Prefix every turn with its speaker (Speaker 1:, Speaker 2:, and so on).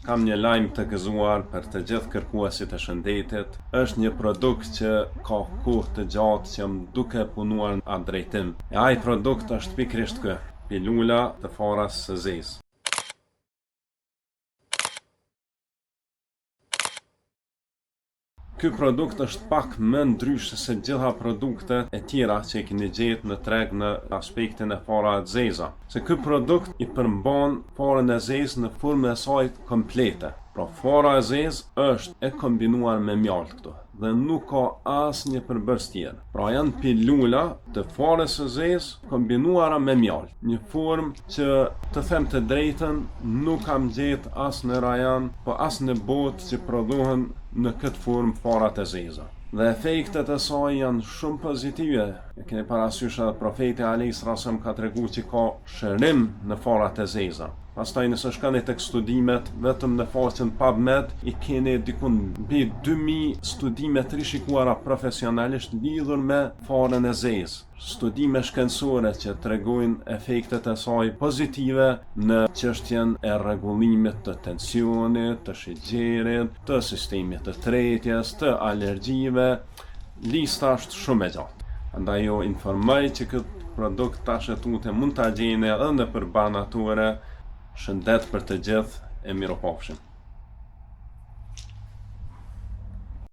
Speaker 1: Kam një lajm të gëzuar për të gjithë kërkuesit e shëndetit. Është një produkt që ka kohë të gjatë që më duke punuar në atë drejtim. E ai produkt është pikërisht ky, pilula të faras së zezë. Ky produkt është pak më ndryshe se gjitha produktet e tjera që i keni gjetë në treg në aspektin e farave të zeza. Se ky produkt i përmban farën e zezë në formën e saj komplete. Pra fara e zezë është e kombinuar me mjaltë këtu dhe nuk ka asnjë përbërës tjetër. Pra janë pilula të farës së zezë kombinuara me mjaltë. Një formë që të them të drejtën nuk kam gjetë as në rajon, po as në botë që prodhohen në këtë formë farat e zeza. Dhe efektet e saj janë shumë pozitive. E keni parasysh edhe profeti alayhis salam ka treguar që ka shërim në farat e zeza. Pastaj nëse shkoni tek studimet, vetëm në faqen PubMed i keni diku mbi 2000 studime të rishikuara profesionalisht lidhur me farën e zezë. Studime shkencore që tregojnë efektet e saj pozitive në çështjen e rregullimit të tensionit, të shigjerit, të sistemit të tretjes, të alergjive. Lista është shumë e gjatë. Andaj ju informoj që këtë produkt tash mund ta gjeni edhe nëpër banature. Shëndet për të gjithë e miropafshim.